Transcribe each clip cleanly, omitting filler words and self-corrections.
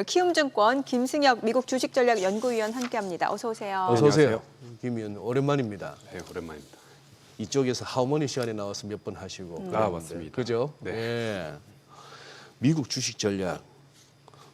오늘 키움증권 김승혁 미국 주식전략연구위원 함께합니다. 어서 오세요. 어서 오세요. 김 의원 오랜만입니다. 네, 오랜만입니다. 이쪽에서 하모니 시간에 나와서 몇 번 하시고. 그랬는데. 맞습니다. 그죠? 네. 예. 미국 주식 전략.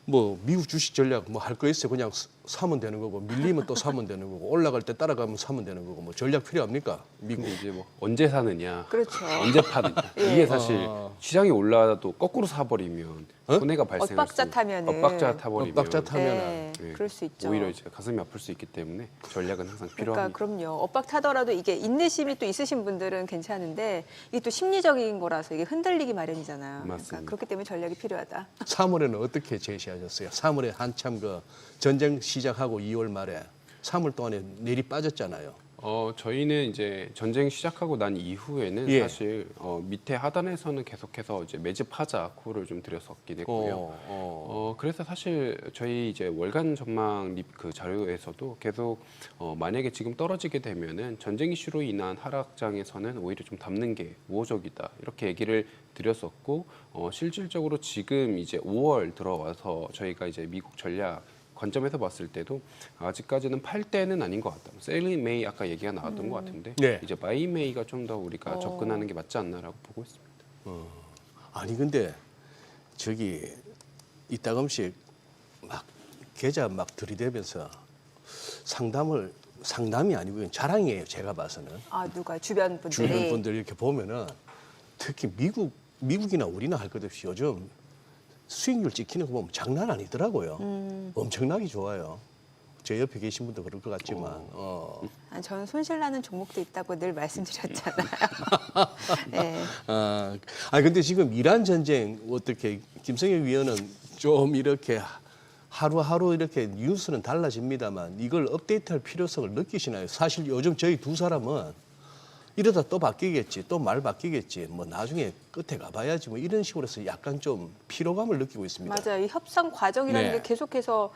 뭐 미국 주식 전략 뭐 할 거 있어요. 그냥 사면 되는 거고 밀리면 또 사면 되는 거고 올라갈 때 따라가면 사면 되는 거고 뭐 전략 필요합니까? 미국. 근데 이제 뭐 언제 사느냐, 그렇죠. 언제 파느냐 예. 이게 사실 시장이 올라도 거꾸로 사버리면 손해가 발생할 엇박자 수 타면은. 엇박자 타버리면 엇박자 타면은 네, 예, 그럴 수 있죠. 오히려 이제 가슴이 아플 수 있기 때문에 전략은 항상 그러니까 필요합니다. 그럼요. 엇박 타더라도 이게 인내심이 또 있으신 분들은 괜찮은데 이게 또 심리적인 거라서 이게 흔들리기 마련이잖아요. 그러니까 맞습니다. 그렇기 때문에 전략이 필요하다. 3월에는 어떻게 제시하셨어요? 3월에 한참 그 전쟁 시작하고 2월 말에 3월 동안에 내리 빠졌잖아요. 저희는 이제 전쟁 시작하고 난 이후에는 예. 사실 밑에 하단에서는 계속해서 이제 매집하자 콜을 좀 드렸었긴 했고요. 그래서 사실 저희 이제 월간 전망 그 자료에서도 계속 만약에 지금 떨어지게 되면은 전쟁 이슈로 인한 하락장에서는 오히려 좀 담는 게 우호적이다 이렇게 얘기를 드렸었고 실질적으로 지금 이제 5월 들어와서 저희가 이제 미국 전략 관점에서 봤을 때도 아직까지는 팔 때는 아닌 것 같다. 셀링 메이 아까 얘기가 나왔던 것 같은데 네. 이제 바이 메이가 좀 더 우리가 접근하는 게 맞지 않나라고 보고 있습니다. 아니 근데 저기 이따금씩 막 계좌 막 들이대면서 상담이 아니고 그냥 자랑이에요. 제가 봐서는 아 누가 주변 분들이 주변 분들 이렇게 보면은 특히 미국이나 우리나 할 것 없이 요즘 수익률 찍히는 거 보면 장난 아니더라고요. 엄청나게 좋아요. 제 옆에 계신 분도 그럴 것 같지만. 아니, 저는 손실나는 종목도 있다고 늘 말씀드렸잖아요. 네. 근데 지금 이란 전쟁 어떻게 김성혁 위원은 좀 이렇게 하루하루 이렇게 뉴스는 달라집니다만 이걸 업데이트할 필요성을 느끼시나요? 사실 요즘 저희 두 사람은 이러다 또 바뀌겠지, 또 말 바뀌겠지, 뭐 나중에 끝에 가봐야지 뭐 이런 식으로 해서 약간 좀 피로감을 느끼고 있습니다. 맞아요. 이 협상 과정이라는 네. 게 계속해서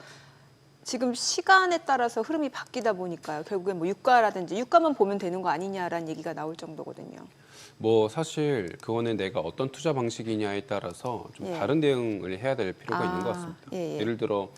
지금 시간에 따라서 흐름이 바뀌다 보니까요. 결국엔 뭐 유가라든지 유가만 보면 되는 거 아니냐라는 얘기가 나올 정도거든요. 뭐 사실 그거는 내가 어떤 투자 방식이냐에 따라서 좀 예. 다른 대응을 해야 될 필요가 있는 것 같습니다. 예. 예를 들어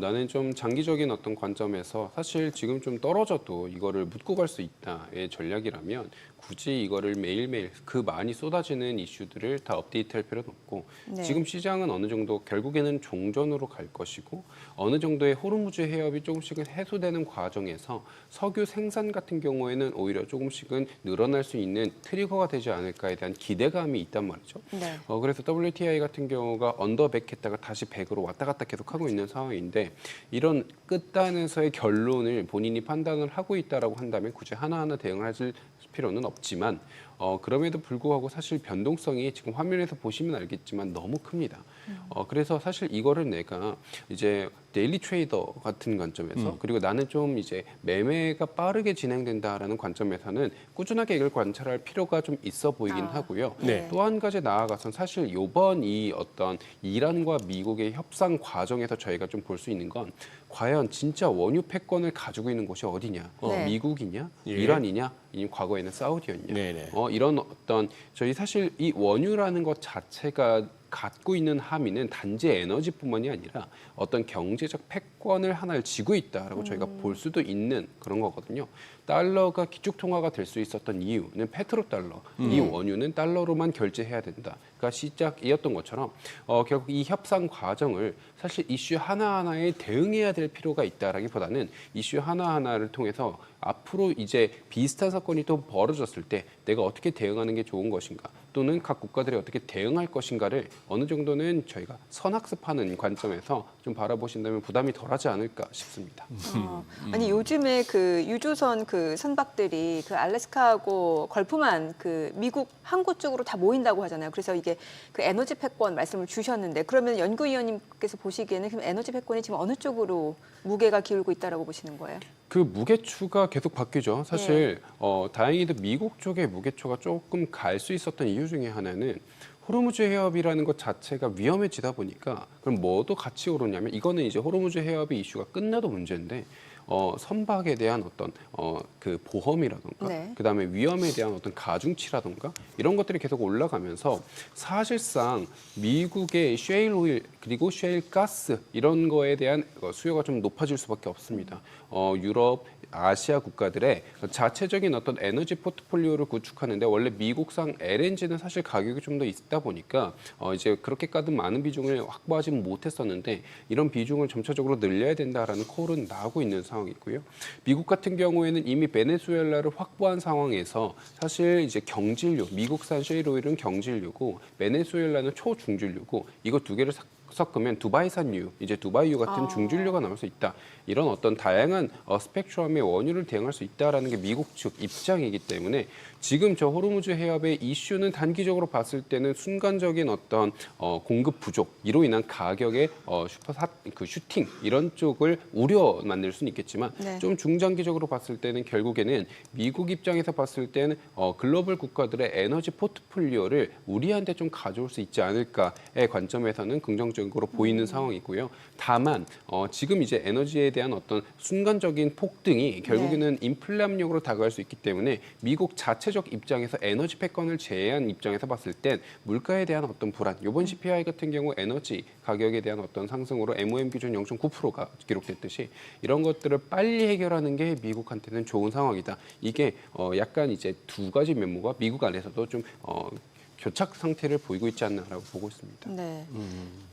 나는 좀 장기적인 어떤 관점에서 사실 지금 좀 떨어져도 이거를 묻고 갈 수 있다의 전략이라면 굳이 이거를 매일매일 그 많이 쏟아지는 이슈들을 다 업데이트할 필요는 없고 네. 지금 시장은 어느 정도 결국에는 종전으로 갈 것이고 어느 정도의 호르무즈 해협이 조금씩은 해소되는 과정에서 석유 생산 같은 경우에는 오히려 조금씩은 늘어날 수 있는 트리거가 되지 않을까에 대한 기대감이 있단 말이죠. 네. 그래서 WTI 같은 경우가 언더 100 했다가 다시 100으로 왔다 갔다 계속하고 있는 상황인데 이런 끝단에서의 결론을 본인이 판단을 하고 있다라고 한다면 굳이 하나하나 대응을 하실 필요는 없지만 그럼에도 불구하고 사실 변동성이 지금 화면에서 보시면 알겠지만 너무 큽니다. 그래서 사실 이거를 내가 이제 데일리 트레이더 같은 관점에서 그리고 나는 좀 이제 매매가 빠르게 진행된다라는 관점에서는 꾸준하게 이걸 관찰할 필요가 좀 있어 보이긴 하고요. 네. 또 한 가지 나아가선 사실 이번 이 어떤 이란과 미국의 협상 과정에서 저희가 좀 볼 수 있는 건 과연 진짜 원유 패권을 가지고 있는 곳이 어디냐? 네. 미국이냐? 예. 이란이냐? 아니면 과거에는 사우디였냐? 네네. 이런 어떤 저희 사실 이 원유라는 것 자체가 갖고 있는 함의는 단지 에너지뿐만이 아니라 어떤 경제적 패권을 하나를 쥐고 있다라고 저희가 볼 수도 있는 그런 거거든요. 달러가 기축 통화가 될 수 있었던 이유는 페트로달러, 이 원유는 달러로만 결제해야 된다가 시작이었던 것처럼 결국 이 협상 과정을 사실 이슈 하나하나에 대응해야 될 필요가 있다라기보다는 이슈 하나하나를 통해서 앞으로 이제 비슷한 사건이 또 벌어졌을 때 내가 어떻게 대응하는 게 좋은 것인가 또는 각 국가들이 어떻게 대응할 것인가를 어느 정도는 저희가 선학습하는 관점에서 좀 바라보신다면 부담이 덜하지 않을까 싶습니다. 아니 요즘에 그 유조선 그 선박들이 그 알래스카하고 걸프만 그 미국 항구 쪽으로 다 모인다고 하잖아요. 그래서 이게 그 에너지 패권 말씀을 주셨는데 그러면 연구위원님께서 보시기에는 그럼 에너지 패권이 지금 어느 쪽으로 무게가 기울고 있다라고 보시는 거예요? 그 무게추가 계속 바뀌죠. 사실 다행히도 미국 쪽의 무게추가 조금 갈 수 있었던 이유 중에 하나는 호르무즈 해협이라는 것 자체가 위험해지다 보니까 그럼 뭐도 같이 오르냐면 이거는 이제 호르무즈 해협의 이슈가 끝나도 문제인데 선박에 대한 어떤 그 보험이라던가 네. 그다음에 위험에 대한 어떤 가중치라던가 이런 것들이 계속 올라가면서 사실상 미국의 셰일 오일 그리고 셰일 가스 이런 거에 대한 수요가 좀 높아질 수밖에 없습니다. 유럽, 아시아 국가들의 자체적인 어떤 에너지 포트폴리오를 구축하는데 원래 미국산 LNG는 사실 가격이 좀 더 있다 보니까 이제 그렇게까지 많은 비중을 확보하지는 못했었는데 이런 비중을 점차적으로 늘려야 된다라는 콜은 나오고 있는 상황이고요. 미국 같은 경우에는 이미 베네수엘라를 확보한 상황에서 사실 이제 경질료, 미국산 셰일 오일은 경질료고 베네수엘라는 초중질료고 이거 두 개를 섞으면 두바이산유, 이제 두바이유 같은 중진료가 나올 수 있다. 이런 어떤 다양한 스펙트럼의 원유를 대응할 수 있다라는 게 미국 측 입장이기 때문에 지금 저 호르무즈 해협의 이슈는 단기적으로 봤을 때는 순간적인 어떤 공급 부족, 이로 인한 가격의 슈팅 이런 쪽을 우려 만들 수는 있겠지만 네. 좀 중장기적으로 봤을 때는 결국에는 미국 입장에서 봤을 때는 글로벌 국가들의 에너지 포트폴리오를 우리한테 좀 가져올 수 있지 않을까의 관점에서는 긍정적으로 보이는 상황이고요. 다만 지금 이제 에너지에 대한 어떤 순간적인 폭등이 결국에는 인플레 압력으로 다가갈 수 있기 때문에 미국 자체적 입장에서 에너지 패권을 제외한 입장에서 봤을 땐 물가에 대한 어떤 불안, 이번 CPI 같은 경우 에너지 가격에 대한 어떤 상승으로 MOM 기준 0.9%가 기록됐듯이 이런 것들을 빨리 해결하는 게 미국한테는 좋은 상황이다. 이게 약간 이제 두 가지 면모가 미국 안에서도 좀 교착 상태를 보이고 있지 않나라고 보고 있습니다. 네.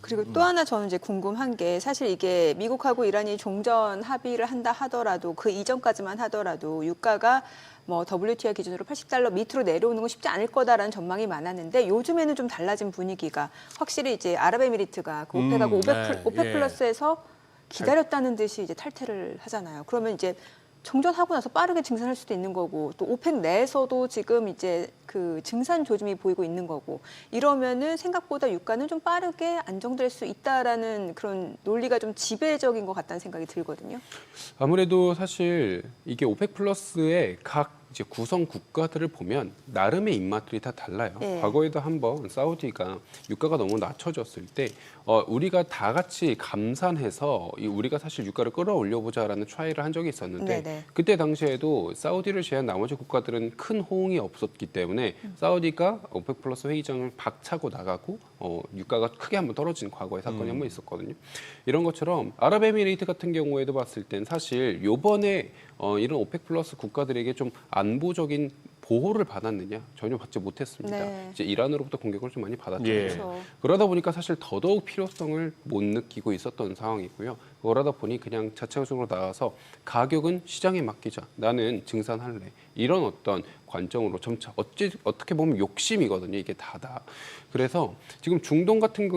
그리고 또 하나 저는 이제 궁금한 게 사실 이게 미국하고 이란이 종전 합의를 한다 하더라도 그 이전까지만 하더라도 유가가 뭐 WTI 기준으로 $80 밑으로 내려오는 건 쉽지 않을 거다라는 전망이 많았는데 요즘에는 좀 달라진 분위기가 확실히 이제 아랍에미리트가 그 오펙하고 오펙 예. 플러스에서 기다렸다는 듯이 이제 탈퇴를 하잖아요. 그러면 이제 종전하고 나서 빠르게 증산할 수도 있는 거고 또 오펙 내에서도 지금 이제 그 증산 조짐이 보이고 있는 거고 이러면은 생각보다 유가는 좀 빠르게 안정될 수 있다라는 그런 논리가 좀 지배적인 것 같다는 생각이 들거든요. 아무래도 사실 이게 오펙 플러스의 각 이제 구성 국가들을 보면 나름의 입맛들이 다 달라요. 예. 과거에도 한번 사우디가 유가가 너무 낮춰졌을 때 우리가 다 같이 감산해서 우리가 사실 유가를 끌어올려 보자라는 트라이를 한 적이 있었는데 네네. 그때 당시에도 사우디를 제외한 나머지 국가들은 큰 호응이 없었기 때문에 사우디가 오펙 플러스 회의장을 박차고 나가고 유가가 크게 한번 떨어진 과거의 사건이 한번 있었거든요. 이런 것처럼 아랍에미레이트 같은 경우에도 봤을 땐 사실 요번에 이런 오펙 플러스 국가들에게 좀 안보적인 보호를 받았느냐 전혀 받지 못했습니다. 네. 이제 이란으로부터 공격을 좀 많이 받았죠. 예. 그렇죠. 그러다 보니까 사실 더더욱 필요성을 못 느끼고 있었던 상황이고요. 그러다 보니 그냥 자체적으로 나와서 가격은 시장에 맡기자. 나는 증산할래. 이런 어떤 관점으로 점차 어떻게 보면 욕심이거든요. 이게 다다. 그래서 지금 중동 같은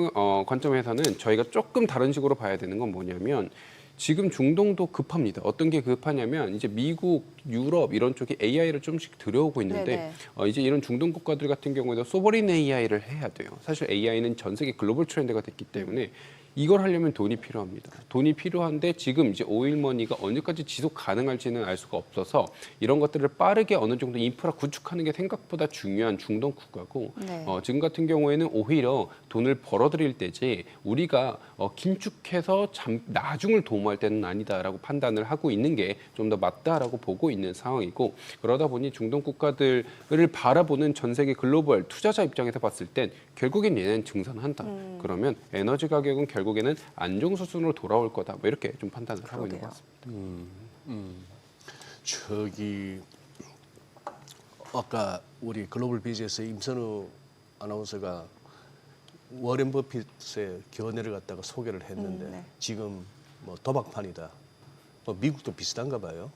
관점에서는 저희가 조금 다른 식으로 봐야 되는 건 뭐냐면 지금 중동도 급합니다. 어떤 게 급하냐면 이제 미국, 유럽 이런 쪽이 AI를 좀씩 들여오고 있는데 이제 이런 중동 국가들 같은 경우에도 소버린 AI를 해야 돼요. 사실 AI는 전 세계 글로벌 트렌드가 됐기 때문에 이걸 하려면 돈이 필요합니다. 돈이 필요한데 지금 이제 오일머니가 언제까지 지속 가능할지는 알 수가 없어서 이런 것들을 빠르게 어느 정도 인프라 구축하는 게 생각보다 중요한 중동 국가고 네. 지금 같은 경우에는 오히려 돈을 벌어들일 때지 우리가 긴축해서 나중을 도모할 때는 아니다라고 판단을 하고 있는 게 좀 더 맞다라고 보고 있는 상황이고 그러다 보니 중동 국가들을 바라보는 전 세계 글로벌 투자자 입장에서 봤을 땐 결국엔 얘는 증산한다. 그러면 에너지 가격은 결국에는 안정 수준으로 돌아올 거다. 뭐 이렇게 좀 판단을 하고 있는 것 같습니다. 저기 아까 우리 글로벌 비즈에서 임선우 아나운서가 워렌 버핏의 견해를 갖다가 소개를 했는데 네. 지금 뭐 도박판이다. 미국도 비슷한가 봐요.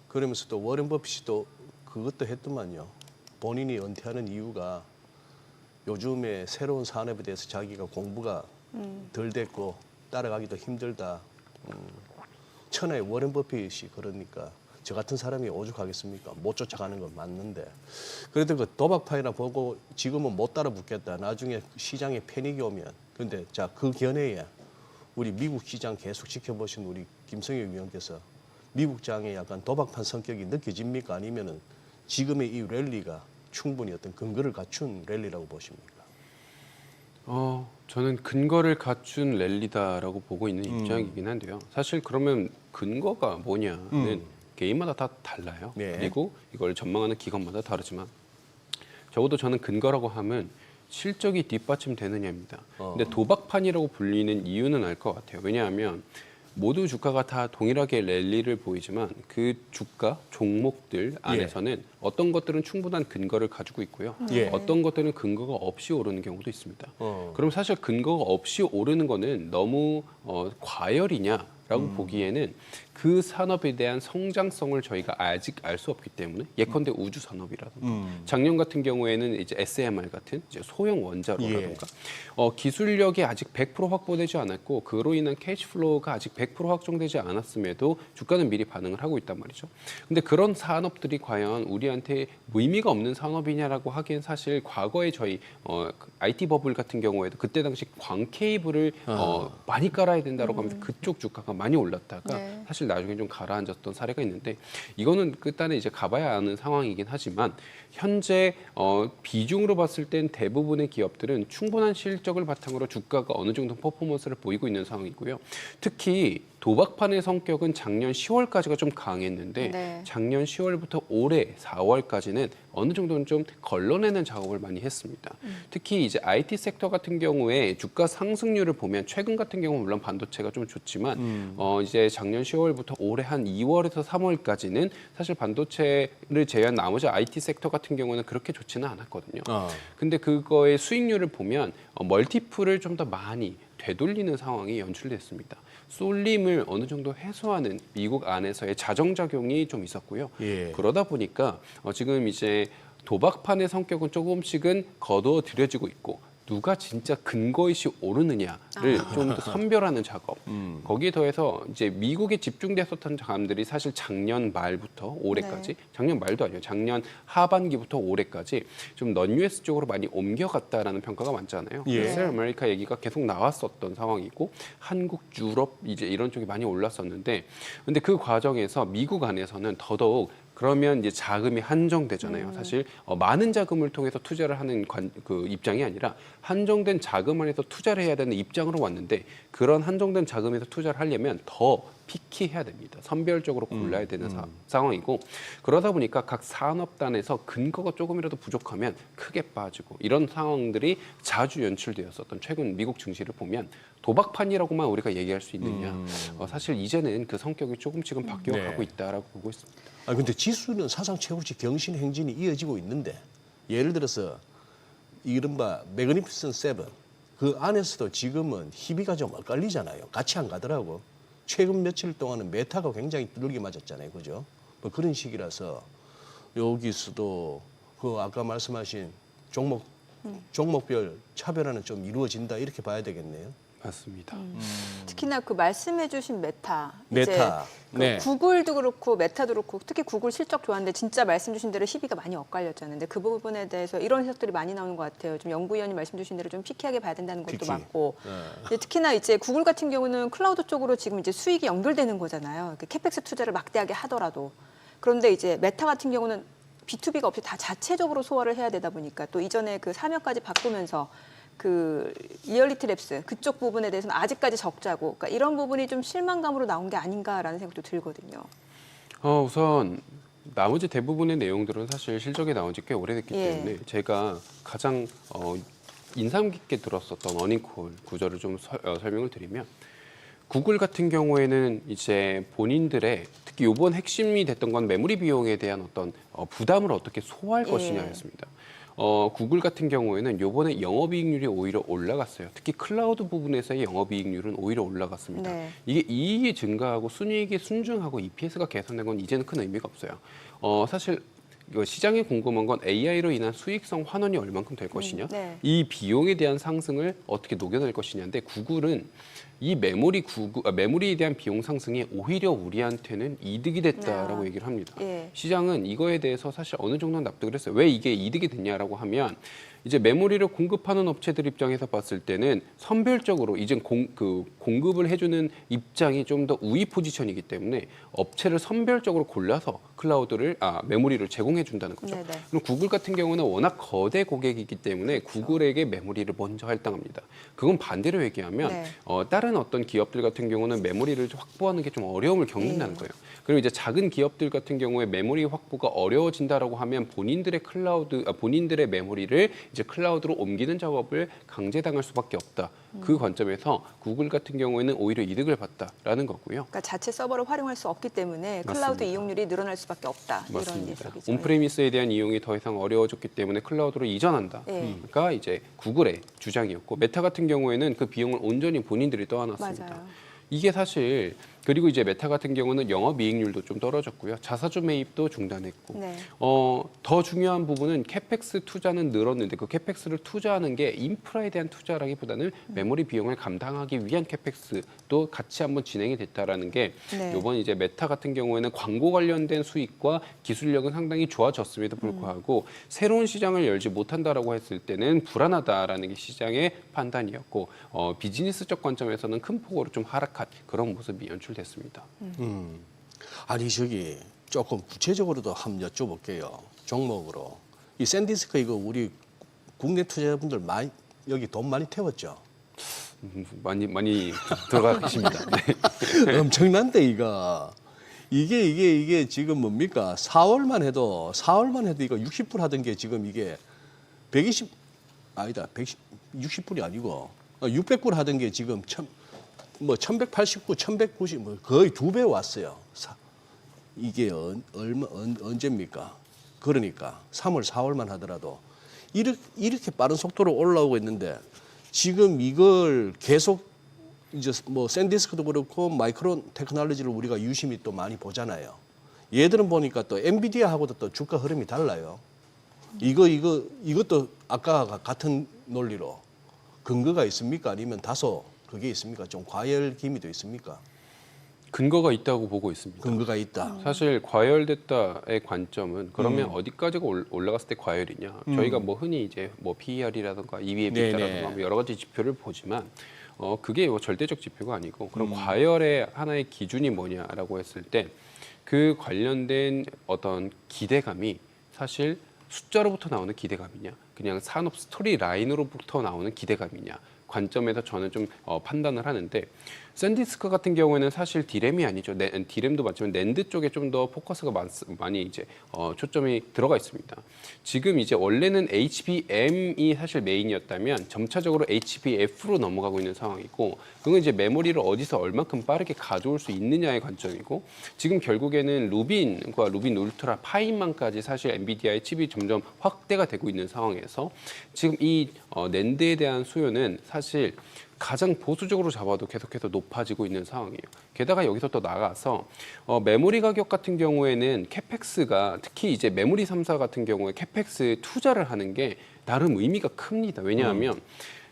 그러면서 또 워렌 버핏이 또 그것도 했더만요. 본인이 은퇴하는 이유가 요즘에 새로운 산업에 대해서 자기가 공부가 덜 됐고 따라가기도 힘들다. 천하의 워렌 버핏이 그러니까 저 같은 사람이 오죽하겠습니까? 못 쫓아가는 건 맞는데 그래도 그 도박파이나 보고 지금은 못 따라 붙겠다. 나중에 시장에 패닉이 오면 근데 자 그 견해에 우리 미국 시장 계속 지켜보신 우리 김성일 위원께서 미국 장에 약간 도박판 성격이 느껴집니까? 아니면은 지금의 이 랠리가 충분히 어떤 근거를 갖춘 랠리라고 보십니까? 저는 근거를 갖춘 랠리다라고 보고 있는 입장이긴 한데요. 사실 그러면 근거가 뭐냐는 개인마다 다 달라요. 네. 그리고 이걸 전망하는 기관마다 다르지만 적어도 저는 근거라고 하면 실적이 뒷받침되느냐입니다. 근데 도박판이라고 불리는 이유는 알 것 같아요. 왜냐하면 모두 주가가 다 동일하게 랠리를 보이지만 그 주가 종목들 안에서는 어떤 것들은 충분한 근거를 가지고 있고요. 예. 어떤 것들은 근거가 없이 오르는 경우도 있습니다. 그럼 사실 근거가 없이 오르는 거는 너무 과열이냐라고 보기에는 그 산업에 대한 성장성을 저희가 아직 알 수 없기 때문에 예컨대 우주 산업이라든가 작년 같은 경우에는 이제 SMR 같은 이제 소형 원자로라든가 기술력이 아직 100% 확보되지 않았고 그로 인한 캐시플로우가 아직 100% 확정되지 않았음에도 주가는 미리 반응을 하고 있단 말이죠. 근데 그런 산업들이 과연 우리한테 의미가 없는 산업이냐라고 하기엔 사실 과거에 저희 IT 버블 같은 경우에도 그때 당시 광 케이블을 많이 깔아야 된다라고 하면서 그쪽 주가가 많이 올랐다가 네. 사실 나중에 좀 가라앉았던 사례가 있는데 이거는 끝단에 이제 가봐야 아는 상황이긴 하지만 현재 비중으로 봤을 땐 대부분의 기업들은 충분한 실적을 바탕으로 주가가 어느 정도 퍼포먼스를 보이고 있는 상황이고요. 특히 도박판의 성격은 작년 10월까지가 좀 강했는데 네. 작년 10월부터 올해 4월까지는 어느 정도는 좀 걸러내는 작업을 많이 했습니다. 특히 이제 IT 섹터 같은 경우에 주가 상승률을 보면 최근 같은 경우는 물론 반도체가 좀 좋지만 이제 작년 10월부터 올해 한 2월에서 3월까지는 사실 반도체를 제외한 나머지 IT 섹터 같은 경우는 그렇게 좋지는 않았거든요. 근데 그거의 수익률을 보면 멀티플을 좀 더 많이 되돌리는 상황이 연출됐습니다. 쏠림을 어느 정도 해소하는 미국 안에서의 자정작용이 좀 있었고요. 예. 그러다 보니까 지금 이제 도박판의 성격은 조금씩은 거두어들여지고 있고 누가 진짜 근거이시 오르느냐를 좀 더 선별하는 작업. 거기에 더해서 이제 미국에 집중됐었던 자금들이 사실 작년 말부터 올해까지, 네. 작년 말도 아니에요. 작년 하반기부터 올해까지 좀 non-US 쪽으로 많이 옮겨갔다라는 평가가 많잖아요. 예. 셀 아메리카 얘기가 계속 나왔었던 상황이고 한국, 유럽 이제 이런 쪽이 많이 올랐었는데 근데 그 과정에서 미국 안에서는 더더욱 그러면 이제 자금이 한정되잖아요. 사실 많은 자금을 통해서 투자를 하는 그 입장이 아니라 한정된 자금 안에서 투자를 해야 되는 입장으로 왔는데 그런 한정된 자금에서 투자를 하려면 더 피키해야 됩니다. 선별적으로 골라야 되는 상황이고 그러다 보니까 각 산업단에서 근거가 조금이라도 부족하면 크게 빠지고 이런 상황들이 자주 연출되었었던 최근 미국 증시를 보면 도박판이라고만 우리가 얘기할 수 있느냐. 사실 이제는 그 성격이 조금씩은 바뀌어가고 네. 있다라고 보고 있습니다. 근데 지수는 사상 최고치 경신 행진이 이어지고 있는데 예를 들어서 이른바 매그니피슨 세븐 그 안에서도 지금은 희비가 좀 엇갈리잖아요. 같이 안 가더라고. 최근 며칠 동안은 메타가 굉장히 두들겨 맞았잖아요. 그죠? 뭐 그런 식이라서 여기서도 그 아까 말씀하신 종목별 차별화는 좀 이루어진다 이렇게 봐야 되겠네요. 맞습니다. 특히나 그 말씀해주신 메타, 메타. 이제 그 네. 구글도 그렇고 메타도 그렇고 특히 구글 실적 좋았는데 진짜 말씀주신 대로 희비가 많이 엇갈렸잖아요. 근데 그 부분에 대해서 이런 해석들이 많이 나오는 것 같아요. 좀 연구위원이 말씀주신 대로 좀 피키하게 봐야 된다는 것도 피키. 맞고, 네. 근데 특히나 이제 구글 같은 경우는 클라우드 쪽으로 지금 이제 수익이 연결되는 거잖아요. 그 캐펙스 투자를 막대하게 하더라도 그런데 이제 메타 같은 경우는 B2B가 없이 다 자체적으로 소화를 해야 되다 보니까 또 이전에 그 사명까지 바꾸면서 그 리얼리티 랩스 그쪽 부분에 대해서는 아직까지 적자고 그러니까 이런 부분이 좀 실망감으로 나온 게 아닌가라는 생각도 들거든요. 우선 나머지 대부분의 내용들은 사실 실적에 나온 지 꽤 오래됐기 예. 때문에 제가 가장 인상 깊게 들었었던 어닝콜 구조를 좀 설명을 드리면 구글 같은 경우에는 이제 본인들의 특히 이번 핵심이 됐던 건 메모리 비용에 대한 어떤 부담을 어떻게 소화할 예. 것이냐였습니다. 구글 같은 경우에는 요번에 영업이익률이 오히려 올라갔어요. 특히 클라우드 부분에서의 영업이익률은 오히려 올라갔습니다. 네. 이게 이익이 증가하고 순이익이 순증하고 EPS가 개선된 건 이제는 큰 의미가 없어요. 사실 이거 시장이 궁금한 건 AI로 인한 수익성 환원이 얼만큼 될 것이냐, 네. 이 비용에 대한 상승을 어떻게 녹여낼 것이냐인데 구글은 이 메모리에 대한 비용 상승이 오히려 우리한테는 이득이 됐다라고 얘기를 합니다. 예. 시장은 이거에 대해서 사실 어느 정도는 납득을 했어요. 왜 이게 이득이 됐냐라고 하면 이제 메모리를 공급하는 업체들 입장에서 봤을 때는 선별적으로 이제 공급을 해주는 입장이 좀 더 우위 포지션이기 때문에 업체를 선별적으로 골라서 메모리를 제공해 준다는 거죠. 네네. 그럼 구글 같은 경우는 워낙 거대 고객이기 때문에 구글에게 메모리를 먼저 할당합니다. 그건 반대로 얘기하면 네. 다른 어떤 기업들 같은 경우는 메모리를 확보하는 게 좀 어려움을 겪는다는 거예요. 그리고 이제 작은 기업들 같은 경우에 메모리 확보가 어려워진다라고 하면 본인들의 메모리를 이제 클라우드로 옮기는 작업을 강제당할 수밖에 없다. 그 관점에서 구글 같은 경우에는 오히려 이득을 봤다라는 거고요. 그러니까 자체 서버를 활용할 수 없기 때문에 클라우드 맞습니다. 이용률이 늘어날 수밖에 없다. 이런 맞습니다. 얘기죠. 온프레미스에 대한 이용이 더 이상 어려워졌기 때문에 클라우드로 이전한다. 네. 그러니까 이제 구글의 주장이었고 메타 같은 경우에는 그 비용을 온전히 본인들이 떠안았습니다. 맞아요. 이게 사실 그리고 이제 메타 같은 경우는 영업이익률도 좀 떨어졌고요. 자사주 매입도 중단했고 네. 더 중요한 부분은 캐펙스 투자는 늘었는데 그 캐펙스를 투자하는 게 인프라에 대한 투자라기보다는 메모리 비용을 감당하기 위한 캐펙스도 같이 한번 진행이 됐다라는 게 네. 이번 이제 메타 같은 경우에는 광고 관련된 수익과 기술력은 상당히 좋아졌음에도 불구하고 새로운 시장을 열지 못한다라고 했을 때는 불안하다라는 게 시장의 판단이었고 비즈니스적 관점에서는 큰 폭으로 좀 하락한 그런 모습이 연출됐습니다. 아니 저기 조금 구체적으로도 한번 여쭤볼게요. 종목으로 이 샌디스크 이거 우리 국내 투자자분들 여기 돈 많이 태웠죠? 많이 들어가 계십니다. 네. 엄청난데 이게 지금 뭡니까? 4월만 해도 이거 60불 하던 게 지금 이게 60불이 아니고 600불 하던 게 지금 1189, 1190 뭐 거의 2배 왔어요. 이게 언제입니까? 그러니까 3월, 4월만 하더라도 이렇게 빠른 속도로 올라오고 있는데 지금 이걸 계속 이제 뭐 샌디스크도 그렇고 마이크론 테크놀로지를 우리가 유심히 또 많이 보잖아요. 얘들은 보니까 또 엔비디아하고도 또 주가 흐름이 달라요. 이것도 아까 같은 논리로 근거가 있습니까? 아니면 다소 그게 있습니까? 좀 과열 기미도 있습니까? 근거가 있다고 보고 있습니다. 근거가 있다. 사실 과열됐다의 관점은 그러면 어디까지가 올라갔을 때 과열이냐? 저희가 뭐 흔히 이제 뭐 PER이라든가 EV/EBITDA라든가 뭐 여러 가지 지표를 보지만 그게 뭐 절대적 지표가 아니고 그럼 과열의 하나의 기준이 뭐냐라고 했을 때 그 관련된 어떤 기대감이 사실 숫자로부터 나오는 기대감이냐, 그냥 산업 스토리 라인으로부터 나오는 기대감이냐. 관점에서 저는 좀 판단을 하는데 샌디스크 같은 경우에는 사실 디램이 아니죠. 디램도 맞지만 낸드 쪽에 좀 더 포커스가 많이 이제 초점이 들어가 있습니다. 지금 이제 원래는 HBM이 사실 메인이었다면 점차적으로 HBF로 넘어가고 있는 상황이고 그건 이제 메모리를 어디서 얼만큼 빠르게 가져올 수 있느냐의 관점이고 지금 결국에는 루빈과 루빈 울트라 파인만까지 사실 엔비디아의 칩이 점점 확대가 되고 있는 상황에서 지금 이 낸드에 대한 수요는 사실 가장 보수적으로 잡아도 계속해서 높아지고 있는 상황이에요. 게다가 여기서 또 나가서 메모리 가격 같은 경우에는 캐펙스가 특히 이제 메모리 3사 같은 경우에 캐펙스 투자를 하는 게 나름 의미가 큽니다. 왜냐하면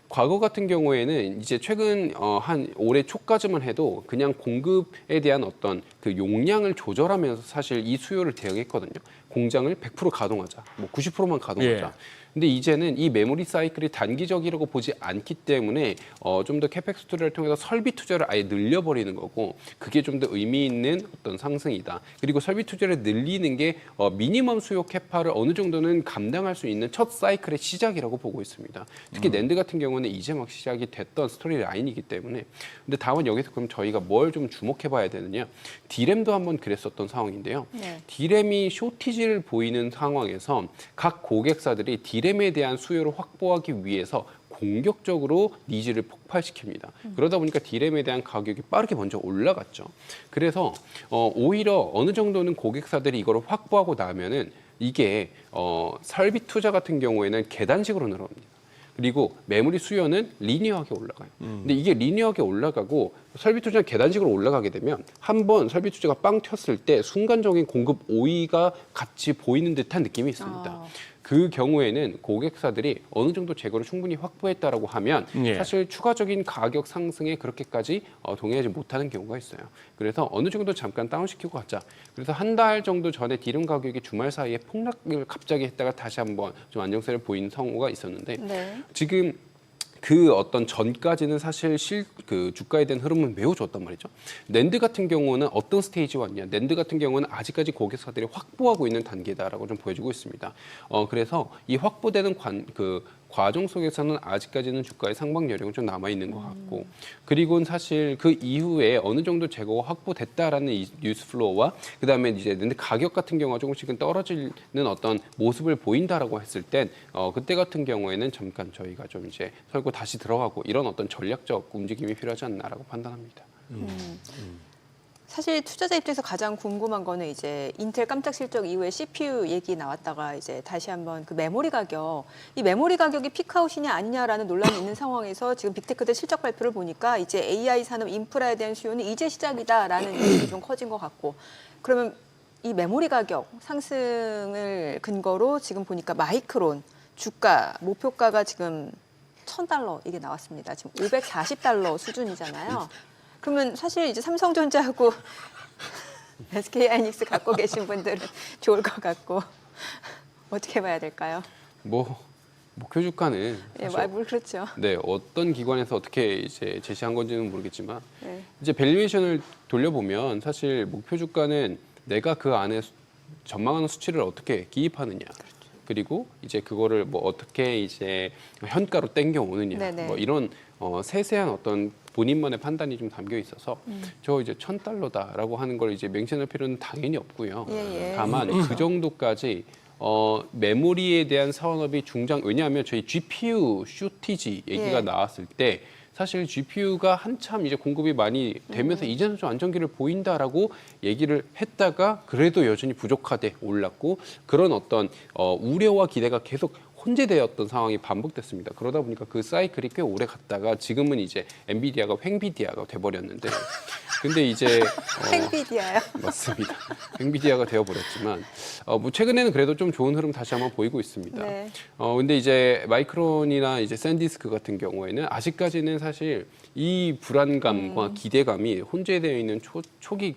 과거 같은 경우에는 이제 최근 한 올해 초까지만 해도 그냥 공급에 대한 어떤 그 용량을 조절하면서 사실 이 수요를 대응했거든요. 공장을 100% 가동하자, 뭐 90%만 가동하자. 예. 근데 이제는 이 메모리 사이클이 단기적이라고 보지 않기 때문에 좀 더 캐펙스 투자를 통해서 설비 투자를 아예 늘려버리는 거고 그게 좀 더 의미 있는 어떤 상승이다. 그리고 설비 투자를 늘리는 게 미니멈 수요 캐파를 어느 정도는 감당할 수 있는 첫 사이클의 시작이라고 보고 있습니다. 특히 낸드 같은 경우는 이제 막 시작이 됐던 스토리 라인이기 때문에 근데 다만 여기서 그럼 저희가 뭘 좀 주목해봐야 되느냐? 디램도 한번 그랬었던 상황인데요. 네. 디램이 쇼티지를 보이는 상황에서 각 고객사들이 디램에 대한 수요를 확보하기 위해서 공격적으로 니즈를 폭발시킵니다. 그러다 보니까 디램에 대한 가격이 빠르게 먼저 올라갔죠. 그래서 오히려 어느 정도는 고객사들이 이걸 확보하고 나면은 이게 설비 투자 같은 경우에는 계단식으로 늘어납니다. 그리고 메모리 수요는 리니어하게 올라가요. 근데 이게 리니어하게 올라가고 설비 투자는 계단식으로 올라가게 되면 한번 설비 투자가 빵 튀었을 때 순간적인 공급 오이가 같이 보이는 듯한 느낌이 있습니다. 그 경우에는 고객사들이 어느 정도 재고를 충분히 확보했다라고 하면 예. 사실 추가적인 가격 상승에 그렇게까지 동의하지 못하는 경우가 있어요. 그래서 어느 정도 잠깐 다운시키고 가자. 그래서 한 달 정도 전에 디램 가격이 주말 사이에 폭락을 갑자기 했다가 다시 한번 좀 안정세를 보인 상호가 있었는데 네. 지금 그 어떤 전까지는 사실 그 주가에 대한 흐름은 매우 좋았단 말이죠. 낸드 같은 경우는 어떤 스테이지 왔냐? 낸드 같은 경우는 아직까지 고객사들이 확보하고 있는 단계다라고 좀 보여주고 있습니다. 그래서 이 확보되는 과정 속에서는 아직까지는 주가의 상방 여력은 좀 남아 있는 것 같고, 그리고 사실 그 이후에 어느 정도 재고가 확보됐다라는 이 뉴스 플로우와 그다음에 이제 낸드 가격 같은 경우가 조금씩은 떨어지는 어떤 모습을 보인다라고 했을 땐 그때 같은 경우에는 잠깐 저희가 좀 이제 설고 다시 들어가고 이런 어떤 전략적 움직임이 필요하지 않나라고 판단합니다. 사실 투자자 입장에서 가장 궁금한 거는 이제 인텔 깜짝 실적 이후에 CPU 얘기 나왔다가 이제 다시 한번 그 메모리 가격, 이 메모리 가격이 피크아웃이냐 아니냐라는 논란이 있는 상황에서 지금 빅테크들 실적 발표를 보니까 이제 AI 산업 인프라에 대한 수요는 이제 시작이다라는 얘기 좀 커진 것 같고, 그러면 이 메모리 가격 상승을 근거로 지금 보니까 마이크론 주가 목표가가 지금 $1,000 이게 나왔습니다. 지금 $540 수준이잖아요. 그러면 사실 이제 삼성전자하고 SK하이닉스 갖고 계신 분들은 좋을 것 같고 어떻게 봐야 될까요? 목표 주가는 예, 사실 뭐 그렇죠. 네, 어떤 기관에서 어떻게 이제 제시한 건지는 모르겠지만 네. 이제 밸류에이션을 돌려보면 사실 목표 주가는 내가 그 안에 전망하는 수치를 어떻게 기입하느냐. 그리고 이제 그거를 뭐 어떻게 이제 현가로 땡겨 오느냐. 네네. 뭐 이런 세세한 어떤 본인만의 판단이 좀 담겨 있어서 저 이제 $1,000다라고 하는 걸 이제 맹신할 필요는 당연히 없고요. 예, 예. 다만 그 정도까지 메모리에 대한 산업이 왜냐하면 저희 GPU 쇼티지 얘기가 예. 나왔을 때 사실 GPU가 한참 이제 공급이 많이 되면서 이제는 좀 안정기를 보인다라고 얘기를 했다가 그래도 여전히 부족하게 올랐고, 그런 어떤 우려와 기대가 계속 혼재되었던 상황이 반복됐습니다. 그러다 보니까 그 사이클이 꽤 오래 갔다가 지금은 이제 엔비디아가 횡비디아가 돼버렸는데, 근데 이제 엔비디아요. 맞습니다. 엔비디아가 되어버렸지만 뭐 최근에는 그래도 좀 좋은 흐름 다시 한번 보이고 있습니다. 네. 근데 이제 마이크론이나 이제 샌디스크 같은 경우에는 아직까지는 사실 이 불안감과 기대감이 혼재되어 있는 초기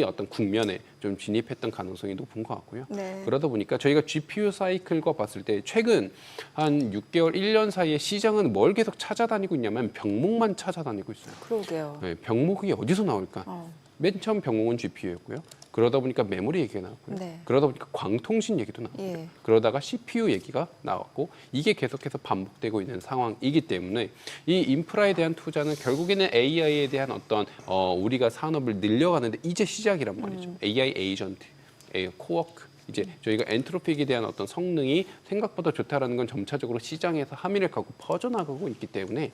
어떤 국면에 좀 진입했던 가능성이 높은 것 같고요. 네. 그러다 보니까 저희가 GPU 사이클과 봤을 때 최근 한 6개월, 1년 사이에 시장은 뭘 계속 찾아다니고 있냐면 병목만 찾아다니고 있어요. 그러게요. 네, 병목이 어디서 나올까? 맨 처음 병목은 GPU였고요. 그러다 보니까 메모리 얘기가 나왔고요. 네. 그러다 보니까 광통신 얘기도 나왔고요. 예. 그러다가 CPU 얘기가 나왔고, 이게 계속해서 반복되고 있는 상황이기 때문에 이 인프라에 대한 투자는 결국에는 AI에 대한 어떤 우리가 산업을 늘려가는데 이제 시작이란 말이죠. AI 에이전트, 코워크. 이제 저희가 엔트로픽에 대한 어떤 성능이 생각보다 좋다라는 건 점차적으로 시장에서 함의를 갖고 퍼져나가고 있기 때문에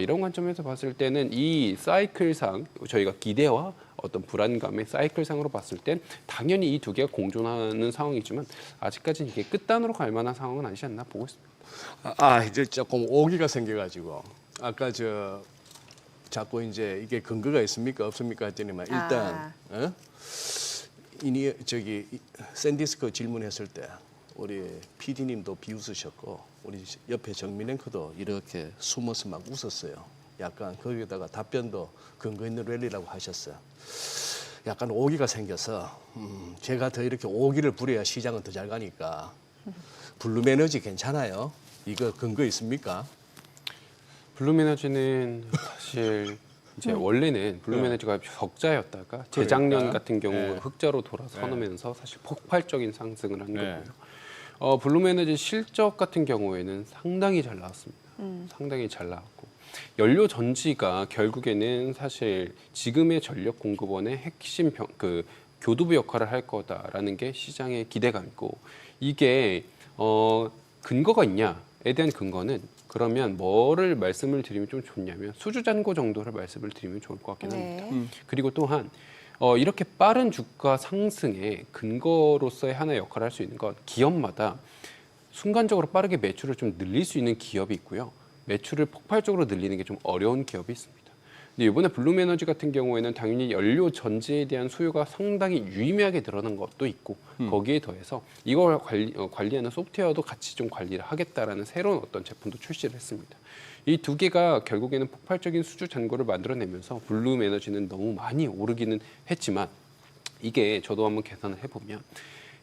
이런 관점에서 봤을 때는 이 사이클상 저희가 기대와 어떤 불안감의 사이클상으로 봤을 땐 당연히 이 두 개가 공존하는 상황이지만 아직까지는 이게 끝단으로 갈 만한 상황은 아니지 않나 보고 있습니다. 이제 조금 오기가 생겨가지고 아까 자꾸 이제 이게 근거가 있습니까 없습니까 했더니만 일단 샌디스크 질문했을 때 우리 PD님도 비웃으셨고 우리 옆에 정민 앵커도 이렇게 숨어서 막 웃었어요. 약간 거기다가 답변도 근거 있는 랠리라고 하셨어요. 약간 오기가 생겨서 제가 더 이렇게 오기를 부려야 시장은 더 잘 가니까 블룸에너지 괜찮아요? 이거 근거 있습니까? 블룸에너지는 사실 이제 원래는 블룸에너지가 적자였다가 재작년 같은 경우 흑자로 돌아서면서 사실 폭발적인 상승을 한 거고요. 블룸에너지 실적 같은 경우에는 상당히 잘 나왔습니다. 상당히 잘 나왔고, 연료 전지가 결국에는 사실 지금의 전력 공급원의 핵심 교두부 역할을 할 거다라는 게 시장의 기대감이고, 이게 근거가 있냐에 대한 근거는 그러면 뭐를 말씀을 드리면 좀 좋냐면 수주잔고 정도를 말씀을 드리면 좋을 것 같긴 합니다. 그리고 또한 이렇게 빠른 주가 상승의 근거로서의 하나의 역할을 할 수 있는 건 기업마다 순간적으로 빠르게 매출을 좀 늘릴 수 있는 기업이 있고요. 매출을 폭발적으로 늘리는 게 좀 어려운 기업이 있습니다. 근데 이번에 블룸에너지 같은 경우에는 당연히 연료 전지에 대한 수요가 상당히 유의미하게 늘어난 것도 있고 거기에 더해서 이걸 관리하는 소프트웨어도 같이 좀 관리를 하겠다라는 새로운 어떤 제품도 출시를 했습니다. 이 두 개가 결국에는 폭발적인 수주 잔고를 만들어내면서 블룸에너지는 너무 많이 오르기는 했지만 이게 저도 한번 계산을 해보면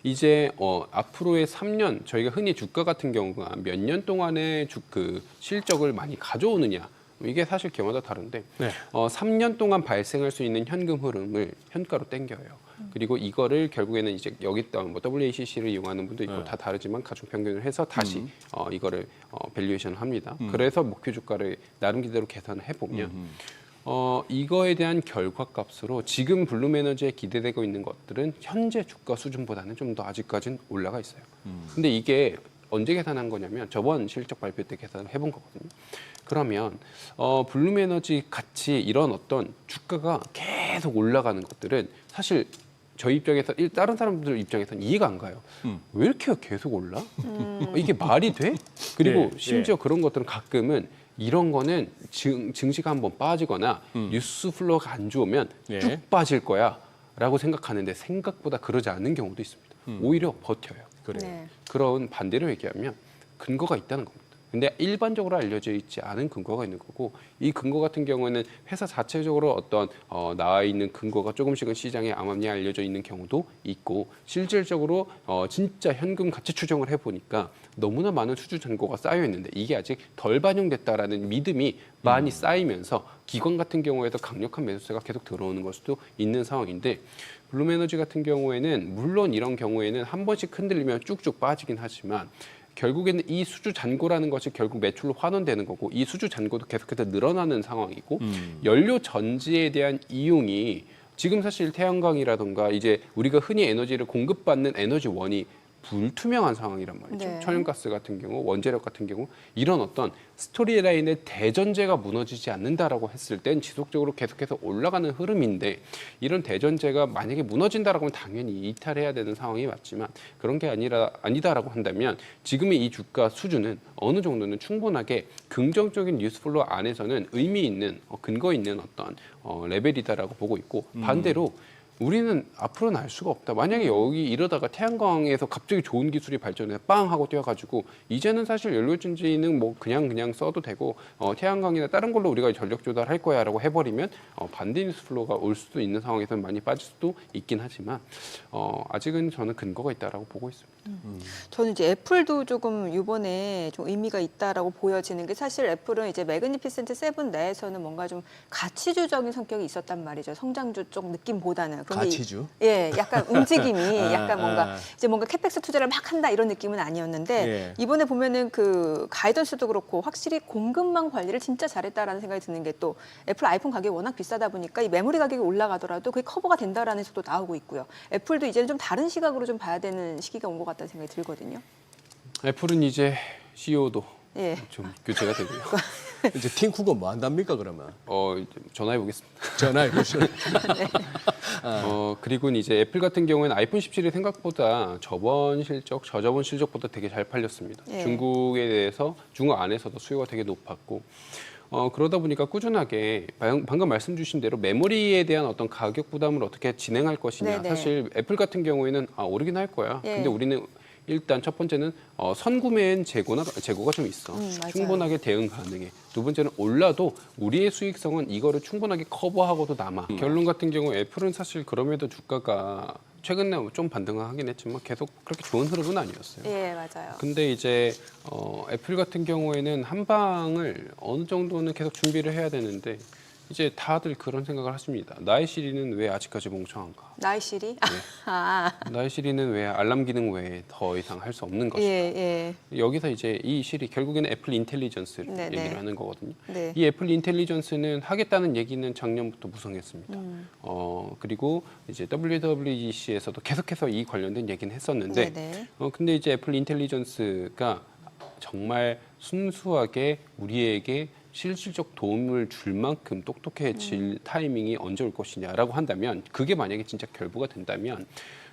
이제 앞으로의 3년 저희가 흔히 주가 같은 경우가 몇 년 동안의 그 실적을 많이 가져오느냐 이게 사실 경우마다 다른데 네. 3년 동안 발생할 수 있는 현금 흐름을 현가로 땡겨요. 그리고 이거를 결국에는 이제 여기다 뭐 WACC를 이용하는 분도 있고 다 다르지만 가중 평균을 해서 다시 이거를 밸류에이션을 합니다. 그래서 목표 주가를 나름대로 계산을 해보면 이거에 대한 결과값으로 지금 블룸에너지에 기대되고 있는 것들은 현재 주가 수준보다는 좀 더 아직까지는 올라가 있어요. 근데 이게 언제 계산한 거냐면 저번 실적 발표 때 계산을 해본 거거든요. 그러면 블룸에너지 같이 이런 어떤 주가가 계속 올라가는 것들은 사실 저희 입장에서 다른 사람들 입장에서는 이해가 안 가요. 왜 이렇게 계속 올라? 이게 말이 돼? 그리고 예, 심지어 예. 그런 것들은 가끔은 이런 거는 증시가 한번 빠지거나 뉴스 플로우가 안 좋으면 예. 쭉 빠질 거야라고 생각하는데 생각보다 그러지 않은 경우도 있습니다. 오히려 버텨요. 그래요. 네. 그런 반대로 얘기하면 근거가 있다는 겁니다. 근데 일반적으로 알려져 있지 않은 근거가 있는 거고 이 근거 같은 경우에는 회사 자체적으로 어떤 나와 있는 근거가 조금씩은 시장에 암암리에 알려져 있는 경우도 있고 실질적으로 진짜 현금 가치 추정을 해보니까 너무나 많은 수주 잔고가 쌓여 있는데 이게 아직 덜 반영됐다라는 믿음이 많이 쌓이면서 기관 같은 경우에도 강력한 매수세가 계속 들어오는 걸 수도 있는 상황인데 블룸에너지 같은 경우에는 물론 이런 경우에는 한 번씩 흔들리면 쭉쭉 빠지긴 하지만 결국에는 이 수주 잔고라는 것이 결국 매출로 환원되는 거고 이 수주 잔고도 계속해서 늘어나는 상황이고 연료 전지에 대한 이용이 지금 사실 태양광이라든가 이제 우리가 흔히 에너지를 공급받는 에너지원이 불투명한 상황이란 말이죠. 네. 천연가스 같은 경우, 원자력 같은 경우 이런 어떤 스토리라인의 대전제가 무너지지 않는다라고 했을 땐 지속적으로 계속해서 올라가는 흐름인데 이런 대전제가 만약에 무너진다라고 하면 당연히 이탈해야 되는 상황이 맞지만 그런 게 아니다라고 한다면 지금의 이 주가 수준은 어느 정도는 충분하게 긍정적인 뉴스플로 안에서는 의미 있는 근거 있는 어떤 레벨이다라고 보고 있고 반대로 우리는 앞으로는 알 수가 없다. 만약에 여기 이러다가 태양광에서 갑자기 좋은 기술이 발전해서 빵 하고 뛰어가지고 이제는 사실 연료전지는 뭐 그냥 써도 되고 태양광이나 다른 걸로 우리가 전력 조달할 거야라고 해버리면 반대 뉴스플로가 올 수도 있는 상황에서는 많이 빠질 수도 있긴 하지만 아직은 저는 근거가 있다라고 보고 있습니다. 저는 이제 애플도 조금 이번에 좀 의미가 있다라고 보여지는 게 사실 애플은 이제 매그니피센트 세븐 내에서는 뭔가 좀 가치주적인 성격이 있었단 말이죠. 성장주 쪽 느낌보다는. 그런데 가치주? 예, 약간 움직임이 약간 뭔가 아. 이제 뭔가 캐펙스 투자를 막 한다 이런 느낌은 아니었는데 예. 이번에 보면은 그 가이던스도 그렇고 확실히 공급망 관리를 진짜 잘했다라는 생각이 드는 게 또 애플 아이폰 가격이 워낙 비싸다 보니까 이 메모리 가격이 올라가더라도 그게 커버가 된다라는 해서도 나오고 있고요. 애플도 이제는 좀 다른 시각으로 좀 봐야 되는 시기가 온 것 같다는 생각이 들거든요. 애플은 이제 CEO도 예. 좀 교체가 되고요. 이제 팀 쿡은 뭐 한답니까 그러면? 이제 전화해 보겠습니다. 전화해 보시죠. 그리고 이제 애플 같은 경우에는 아이폰 17이 생각보다 저저번 실적보다 되게 잘 팔렸습니다. 예. 중국 안에서도 수요가 되게 높았고, 그러다 보니까 꾸준하게 방금 말씀 주신 대로 메모리에 대한 어떤 가격 부담을 어떻게 진행할 것이냐. 네네. 사실 애플 같은 경우에는 오르긴 할 거야. 예. 근데 우리는 일단 첫 번째는 선구매엔 재고가 좀 있어. 맞아요. 충분하게 대응 가능해. 두 번째는 올라도 우리의 수익성은 이거를 충분하게 커버하고도 남아. 결론 같은 경우 애플은 사실 그럼에도 주가가 최근에 좀 반등하긴 했지만 계속 그렇게 좋은 흐름은 아니었어요. 예, 맞아요. 근데 이제 애플 같은 경우에는 한 방을 어느 정도는 계속 준비를 해야 되는데 이제 다들 그런 생각을 하십니다. 나의 시리는 왜 아직까지 멍청한가? 나이 시리? 네. 아, 나의 시리는 왜 알람 기능 외에 더 이상 할 수 없는 것이다. 예, 여기서 이제 이 시리 결국에는 애플 인텔리전스를 네네. 얘기를 하는 거거든요. 네. 이 애플 인텔리전스는 하겠다는 얘기는 작년부터 무성했습니다. 그리고 이제 WWDC에서도 계속해서 이 관련된 얘기는 했었는데, 네네. 근데 이제 애플 인텔리전스가 정말 순수하게 우리에게 실질적 도움을 줄 만큼 똑똑해질 타이밍이 언제 올 것이냐라고 한다면 그게 만약에 진짜 결부가 된다면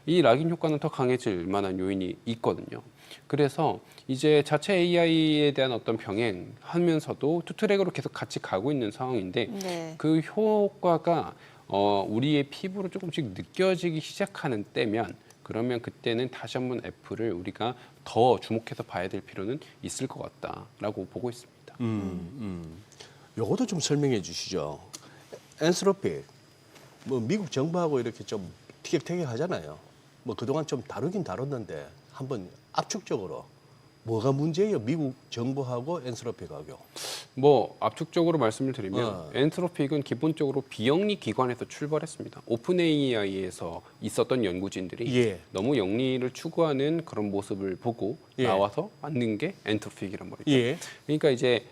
이 락인 효과는 더 강해질 만한 요인이 있거든요. 그래서 이제 자체 AI에 대한 어떤 병행하면서도 투트랙으로 계속 같이 가고 있는 상황인데 네. 그 효과가 우리의 피부로 조금씩 느껴지기 시작하는 때면 그러면 그때는 다시 한번 애플을 우리가 더 주목해서 봐야 될 필요는 있을 것 같다라고 보고 있습니다. 요것도 좀 설명해 주시죠. 엔스로픽, 뭐 미국 정부하고 이렇게 좀 티격태격하잖아요. 뭐 그동안 좀 다루긴 다뤘는데 한번 압축적으로 뭐가 문제예요? 미국 정부하고 엔스로픽하고. 뭐 압축적으로 말씀을 드리면 엔트로픽은 기본적으로 비영리 기관에서 출발했습니다. 오픈 AI에서 있었던 연구진들이 예. 너무 영리를 추구하는 그런 모습을 보고 예. 나와서 만든 게 엔트로픽이란 말이죠. 예. 그러니까 이제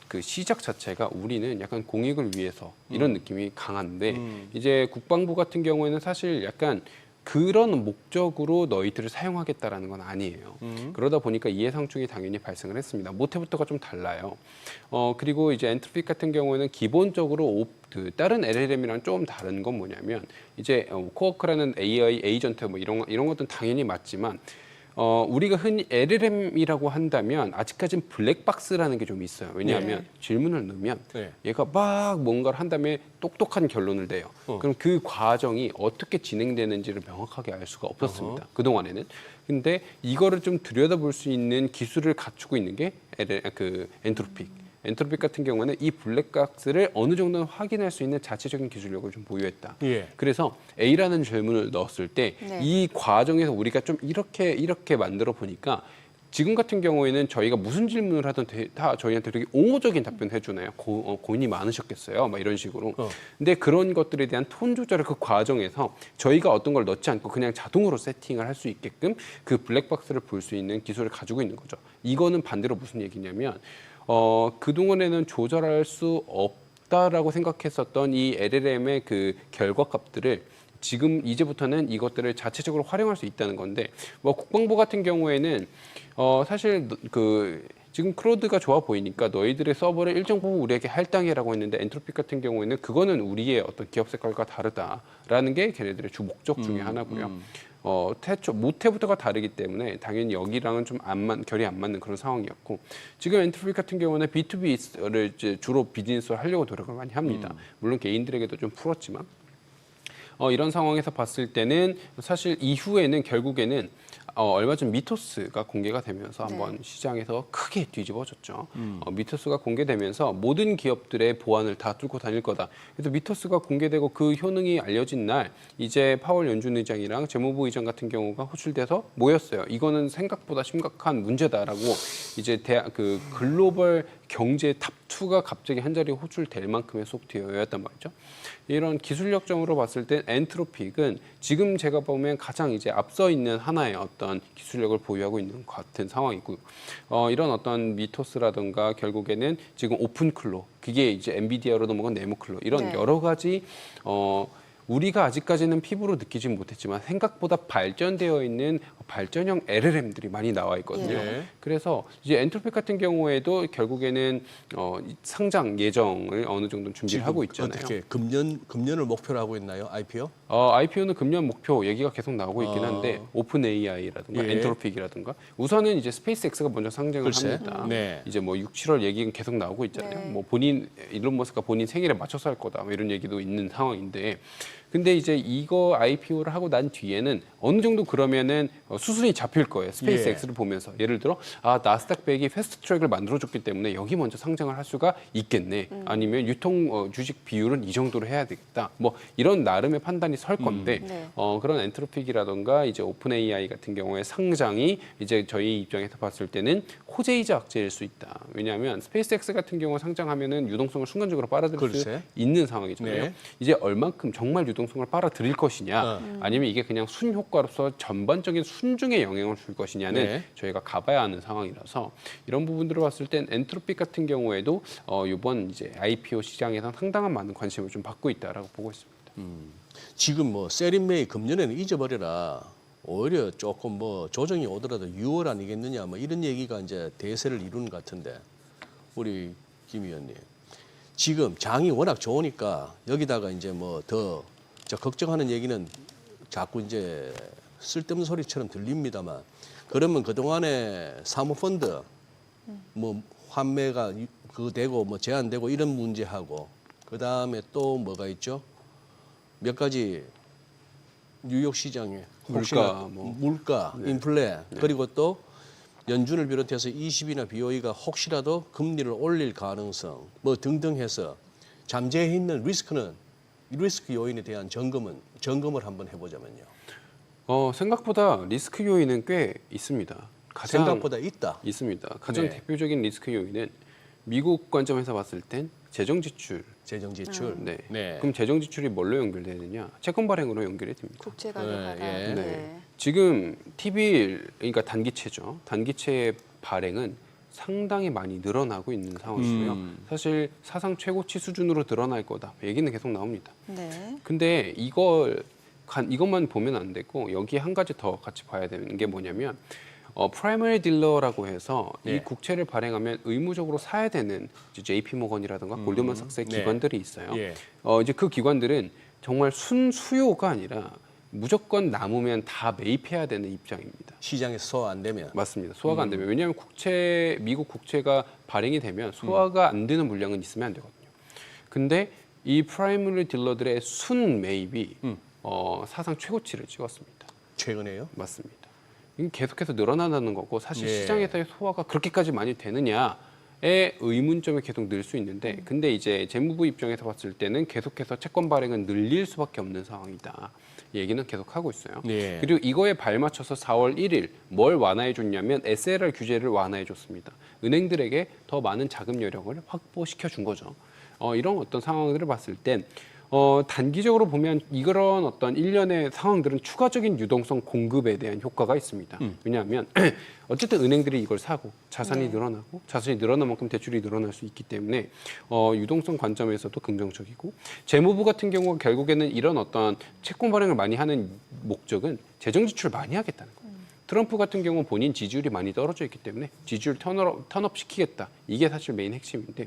그 시작 자체가 우리는 약간 공익을 위해서 이런 느낌이 강한데 이제 국방부 같은 경우에는 사실 약간 그런 목적으로 너희들을 사용하겠다라는 건 아니에요. 그러다 보니까 이해상충이 당연히 발생을 했습니다. 모태부터가 좀 달라요. 그리고 이제 엔트로픽 같은 경우에는 기본적으로 그 다른 LLM이랑 좀 다른 건 뭐냐면 이제 코어크라는 AI 에이전트 뭐 이런 것들은 당연히 맞지만 우리가 흔히 LLM이라고 한다면 아직까지는 블랙박스라는 게 좀 있어요. 왜냐하면 네. 질문을 넣으면 네. 얘가 막 뭔가를 한 다음에 똑똑한 결론을 내요. 그럼 그 과정이 어떻게 진행되는지를 명확하게 알 수가 없었습니다. 그동안에는. 근데 이거를 좀 들여다볼 수 있는 기술을 갖추고 있는 게 엔트로픽. 엔트로픽 같은 경우는 이 블랙박스를 어느 정도는 확인할 수 있는 자체적인 기술력을 좀 보유했다. 예. 그래서 A라는 질문을 넣었을 때 이 네. 과정에서 우리가 좀 이렇게 만들어 보니까 지금 같은 경우에는 저희가 무슨 질문을 하든 다 저희한테 되게 옹호적인 답변을 해주나요? 고민이 많으셨겠어요? 막 이런 식으로. 근데 그런 것들에 대한 톤 조절을 그 과정에서 저희가 어떤 걸 넣지 않고 그냥 자동으로 세팅을 할 수 있게끔 그 블랙박스를 볼 수 있는 기술을 가지고 있는 거죠. 이거는 반대로 무슨 얘기냐면 그동안에는 조절할 수 없다라고 생각했었던 이 LLM의 그 결과값들을 지금 이제부터는 이것들을 자체적으로 활용할 수 있다는 건데 뭐 국방부 같은 경우에는 사실 지금 크로드가 좋아 보이니까 너희들의 서버를 일정 부분 우리에게 할당해라고 했는데 엔트로픽 같은 경우에는 그거는 우리의 어떤 기업 색깔과 다르다라는 게 걔네들의 주 목적 중에 하나고요. 모태부터가 다르기 때문에 당연히 여기랑은 좀 결이 안 맞는 그런 상황이었고 지금 엔트로픽 같은 경우는 B2B를 이제 주로 비즈니스로 하려고 노력을 많이 합니다. 물론 개인들에게도 좀 풀었지만 이런 상황에서 봤을 때는 사실 이후에는 결국에는 얼마 전 미토스가 공개가 되면서 네. 한번 시장에서 크게 뒤집어졌죠. 미토스가 공개되면서 모든 기업들의 보안을 다 뚫고 다닐 거다. 그래서 미토스가 공개되고 그 효능이 알려진 날 이제 파월 연준 의장이랑 재무부 의장 같은 경우가 호출돼서 모였어요. 이거는 생각보다 심각한 문제다라고 이제 그 글로벌 경제 탑2가 갑자기 한 자리에 호출될 만큼의 소프트웨어였단 말이죠. 이런 기술력적으로 봤을 때 엔트로픽은 지금 제가 보면 가장 이제 앞서 있는 하나의 어떤 기술력을 보유하고 있는 것 같은 상황이고 이런 어떤 미토스라든가 결국에는 지금 오픈클로 그게 이제 엔비디아로 넘어간 네모클로 이런 네. 여러 가지 우리가 아직까지는 피부로 느끼지 못했지만 생각보다 발전되어 있는 발전형 LLM들이 많이 나와 있거든요. 예. 그래서 이제 엔트로픽 같은 경우에도 결국에는 상장 예정을 어느 정도 준비를 하고 있잖아요. 어떻게 금년을 목표로 하고 있나요? IPO? IPO는 금년 목표 얘기가 계속 나오고 있긴 한데 오픈 AI라든가 예. 엔트로픽이라든가 우선은 이제 스페이스X가 먼저 상장을 글쎄. 합니다. 네. 이제 뭐 6, 7월 얘기는 계속 나오고 있잖아요. 네. 뭐 일론 머스크가 본인 생일에 맞춰서 할 거다 뭐 이런 얘기도 있는 상황인데 근데 이제 이거 IPO를 하고 난 뒤에는 어느 정도 그러면은 수순이 잡힐 거예요. 스페이스 예. X를 보면서 예를 들어 나스닥 100이 패스트 트랙을 만들어줬기 때문에 여기 먼저 상장을 할 수가 있겠네. 아니면 유통 주식 비율은 이 정도로 해야 되겠다. 뭐 이런 나름의 판단이 설 건데 네. 그런 엔트로픽이라던가 이제 오픈 AI 같은 경우에 상장이 이제 저희 입장에서 봤을 때는 호재이자 악재일 수 있다. 왜냐하면 스페이스 X 같은 경우 상장하면은 유동성을 순간적으로 빨아들일 글쎄. 수 있는 상황이잖아요. 네. 이제 얼만큼 정말 유동성을 빨아들일 것이냐 아니면 이게 그냥 순효과로서 전반적인 순중에 영향을 줄 것이냐는 네. 저희가 가봐야 하는 상황이라서 이런 부분들을 봤을 땐 엔트로픽 같은 경우에도 이번 이제 IPO 시장에서 상당한 많은 관심을 좀 받고 있다라고 보고 있습니다. 지금 뭐 세린메이 금년에는 잊어버려라. 오히려 조금 뭐 조정이 오더라도 6월 아니겠느냐 뭐 이런 얘기가 이제 대세를 이루는 것 같은데 우리 김 의원님. 지금 장이 워낙 좋으니까 여기다가 이제 뭐 더 걱정하는 얘기는 자꾸 이제 쓸데없는 소리처럼 들립니다만 그러면 그동안에 사모펀드 뭐 환매가 되고 뭐 제한되고 이런 문제하고 그다음에 또 뭐가 있죠? 몇 가지 뉴욕 시장에 혹시나 물가, 인플레 그리고 또 연준을 비롯해서 20이나 BOE가 혹시라도 금리를 올릴 가능성 뭐 등등 해서 잠재해 있는 리스크 요인에 대한 점검을 한번 해보자면요. 생각보다 리스크 요인은 꽤 있습니다. 생각보다 있습니다. 가장 네. 대표적인 리스크 요인은 미국 관점에서 봤을 땐 재정 지출. 네. 네. 그럼 재정 지출이 뭘로 연결되느냐? 채권 발행으로 연결이 됩니다. 국채 가격 하락. 예. 네. 지금 T비ll 그러니까 단기채죠. 단기채의 발행은 상당히 많이 늘어나고 있는 상황이고요. 사실 사상 최고치 수준으로 늘어날 거다. 얘기는 계속 나옵니다. 네. 근데 이것만 보면 안 되고 여기에 한 가지 더 같이 봐야 되는 게 뭐냐면 프라이머리 딜러라고 해서 네. 이 국채를 발행하면 의무적으로 사야 되는 JP 모건이라든가 골드만삭스의 네. 기관들이 있어요. 예. 이제 그 기관들은 정말 순수요가 아니라 무조건 남으면 다 매입해야 되는 입장입니다. 시장에서 소화 안 되면 맞습니다. 소화가 안 되면 왜냐하면 미국 국채가 발행이 되면 소화가 안 되는 물량은 있으면 안 되거든요. 근데 이 프라이머리 딜러들의 순 매입이 사상 최고치를 찍었습니다. 최근에요? 맞습니다. 이게 계속해서 늘어난다는 거고 사실 예. 시장에서의 소화가 그렇게까지 많이 되느냐의 의문점이 계속 늘 수 있는데 근데 이제 재무부 입장에서 봤을 때는 계속해서 채권 발행은 늘릴 수밖에 없는 상황이다. 얘기는 계속 하고 있어요. 예. 그리고 이거에 발맞춰서 4월 1일 뭘 완화해 줬냐면 SLR 규제를 완화해 줬습니다. 은행들에게 더 많은 자금 여력을 확보시켜 준 거죠. 이런 어떤 상황들을 봤을 땐 단기적으로 보면 이런 어떤 일련의 상황들은 추가적인 유동성 공급에 대한 효과가 있습니다. 왜냐하면 어쨌든 은행들이 이걸 사고 자산이 네. 늘어나고 자산이 늘어난 만큼 대출이 늘어날 수 있기 때문에 유동성 관점에서도 긍정적이고 재무부 같은 경우 결국에는 이런 어떤 채권 발행을 많이 하는 목적은 재정 지출을 많이 하겠다는 거예요. 트럼프 같은 경우 본인 지지율이 많이 떨어져 있기 때문에 지지율 턴업 시키겠다. 이게 사실 메인 핵심인데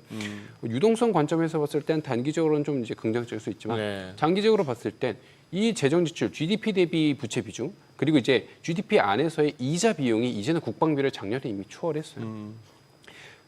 유동성 관점에서 봤을 땐 단기적으로는 좀 이제 긍정적일 수 있지만 네. 장기적으로 봤을 땐 이 재정 지출, GDP 대비 부채 비중 그리고 이제 GDP 안에서의 이자 비용이 이제는 국방비를 작년에 이미 초월했어요.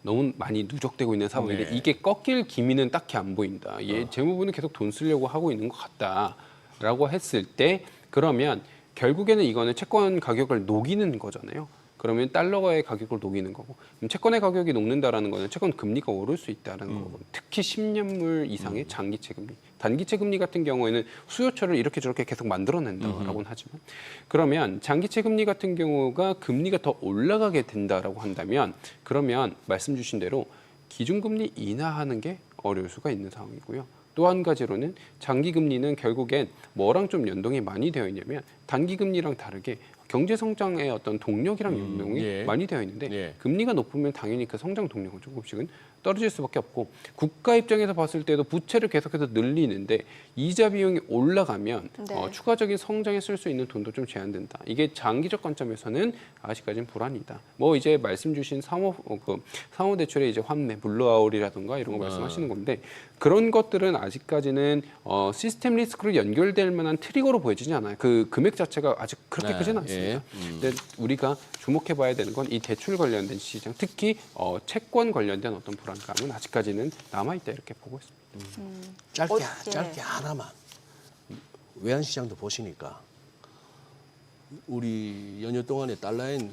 너무 많이 누적되고 있는 상황인데 네. 이게 꺾일 기미는 딱히 안 보인다. 재무부는 계속 돈 쓰려고 하고 있는 것 같다라고 했을 때 그러면 결국에는 이거는 채권 가격을 녹이는 거잖아요. 그러면 달러의 가격을 녹이는 거고 그럼 채권의 가격이 녹는다라는 거는 채권 금리가 오를 수 있다라는 거고 특히 10년물 이상의 장기채 금리 단기채 금리 같은 경우에는 수요처를 이렇게 저렇게 계속 만들어낸다라고는 하지만 그러면 장기채 금리 같은 경우가 금리가 더 올라가게 된다라고 한다면 그러면 말씀 주신 대로 기준금리 인하하는 게 어려울 수가 있는 상황이고요. 또 한 가지로는 장기금리는 결국엔 뭐랑 좀 연동이 많이 되어 있냐면 단기금리랑 다르게 경제 성장의 어떤 동력이랑 연동이 예. 많이 되어 있는데 예. 금리가 높으면 당연히 그 성장 동력은 조금씩은 떨어질 수밖에 없고 국가 입장에서 봤을 때도 부채를 계속해서 늘리는데 이자 비용이 올라가면 네. 추가적인 성장에 쓸 수 있는 돈도 좀 제한된다. 이게 장기적 관점에서는 아직까지는 불안이다. 뭐 이제 말씀 주신 상호 대출의 이제 환매, 블루아웃이라든가 이런 거 말씀하시는 건데 그런 것들은 아직까지는 시스템 리스크로 연결될 만한 트리거로 보여지지 않아요. 그 금액 자체가 아직 그렇게 크진 않습니다. 예. 근데 우리가 주목해봐야 되는 건 이 대출 관련된 시장, 특히 채권 관련된 어떤 불안감은 아직까지는 남아있다 이렇게 보고 있습니다. 짧게 하나만 외환시장도 보시니까 우리 연휴 동안에 달러엔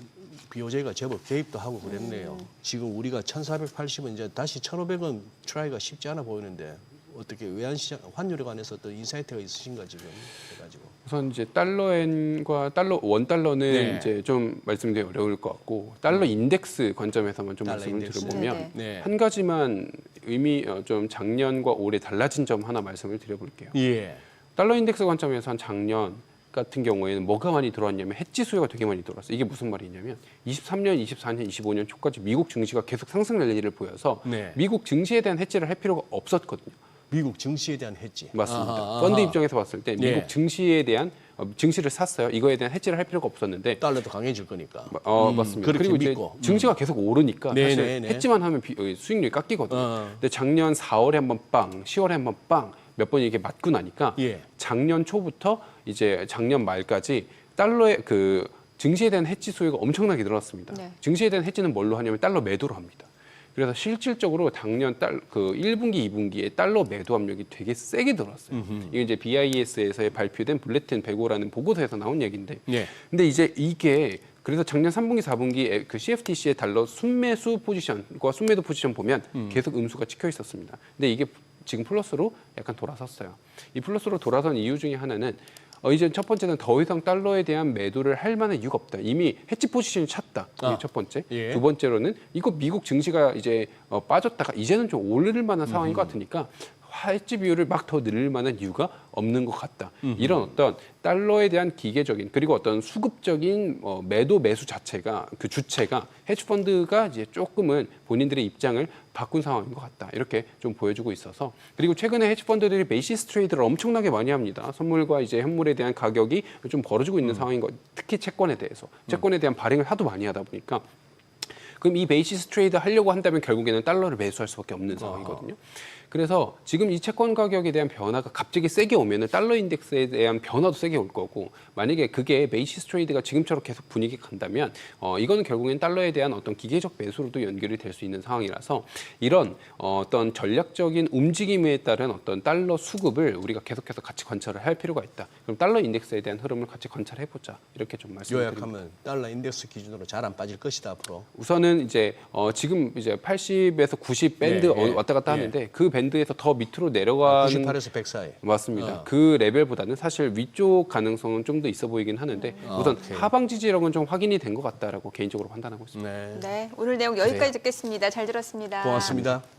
BOJ가 제법 개입도 하고 그랬네요. 지금 우리가 1,480원 이제 다시 1,500원 트라이가 쉽지 않아 보이는데 어떻게 외환시장 환율에 관해서 어떤 인사이트가 있으신가 지금 해가지고. 우선 이제 달러엔과 원 달러는 네. 이제 좀 말씀드리기 어려울 것 같고 달러 인덱스 관점에서만 좀 달러 말씀을 인덱스. 드려보면 네. 한 가지만 좀 작년과 올해 달라진 점 하나 말씀을 드려볼게요. 예. 달러 인덱스 관점에서 한 작년 같은 경우에는 뭐가 많이 들어왔냐면 해지 수요가 되게 많이 들어왔어요. 이게 무슨 말이냐면 23년, 24년, 25년 초까지 미국 증시가 계속 상승 랠리를 보여서 네. 미국 증시에 대한 해지를 할 필요가 없었거든요. 미국 증시에 대한 해지. 맞습니다. 아하, 아하. 펀드 입장에서 봤을 때 미국 네. 증시에 대한 증시를 샀어요. 이거에 대한 해지를 할 필요가 없었는데 달러도 강해질 거니까. 맞습니다. 그렇게 그리고 이제 믿고. 증시가 계속 오르니까 네, 사실 네, 네. 해지만 하면 수익률이 깎이거든요. 근데 작년 4월에 한번 빵, 10월에 한번 빵 몇 번 이렇게 맞고 나니까 예. 작년 초부터 이제 작년 말까지 달러의 그 증시에 대한 해지 수요가 엄청나게 늘어났습니다. 네. 증시에 대한 해지는 뭘로 하냐면 달러 매도로 합니다. 그래서 실질적으로 작년 그 1분기, 2분기에 달러 매도 압력이 되게 세게 들어왔어요. 이게 이제 BIS에서 발표된 블레튼 105라는 보고서에서 나온 얘기인데, 예. 근데 이제 이게 그래서 작년 3분기, 4분기에 그 CFTC의 달러 순매수 포지션과 순매도 포지션 보면 계속 음수가 찍혀 있었습니다. 근데 이게 지금 플러스로 약간 돌아섰어요. 이 플러스로 돌아선 이유 중에 하나는 이제 첫 번째는 더 이상 달러에 대한 매도를 할 만한 이유가 없다. 이미 해지 포지션이 찼다. 이게 첫 번째. 예. 두 번째로는 이거 미국 증시가 이제 빠졌다가 이제는 좀 오를 만한 상황인 것 같으니까 해지 비율을 막 더 늘릴 만한 이유가 없는 것 같다. 이런 어떤 달러에 대한 기계적인 그리고 어떤 수급적인 매도 매수 자체가 그 주체가 헤지펀드가 이제 조금은 본인들의 입장을 바꾼 상황인 것 같다. 이렇게 좀 보여주고 있어서 그리고 최근에 헤지펀드들이 베이시스 트레이드를 엄청나게 많이 합니다. 선물과 이제 현물에 대한 가격이 좀 벌어지고 있는 상황인 것. 특히 채권에 대해서 채권에 대한 발행을 하도 많이 하다 보니까. 그럼 이 베이시스 트레이드 하려고 한다면 결국에는 달러를 매수할 수밖에 없는 상황이거든요. 그래서 지금 이 채권 가격에 대한 변화가 갑자기 세게 오면은 달러 인덱스에 대한 변화도 세게 올 거고 만약에 그게 베이시스 트레이드가 지금처럼 계속 분위기 간다면 이거는 결국엔 달러에 대한 어떤 기계적 매수로도 연결이 될 수 있는 상황이라서 이런 어떤 전략적인 움직임에 따른 어떤 달러 수급을 우리가 계속해서 같이 관찰을 할 필요가 있다. 그럼 달러 인덱스에 대한 흐름을 같이 관찰해 보자. 이렇게 좀 말씀드립니다. 요약하면 달러 인덱스 기준으로 잘 안 빠질 것이다 앞으로. 우선은 이제 지금 이제 80에서 90 밴드 예, 예. 왔다 갔다 하는데 그 밴드에서 더 밑으로 아, 내려가는 98에서 100 사이. 맞습니다. 그 레벨보다는 사실 위쪽 가능성은 좀 더 있어 보이긴 하는데 우선 오케이. 하방 지지력은 좀 확인이 된 것 같다라고 개인적으로 판단하고 있습니다. 네. 네, 오늘 내용 여기까지 듣겠습니다. 잘 들었습니다. 고맙습니다.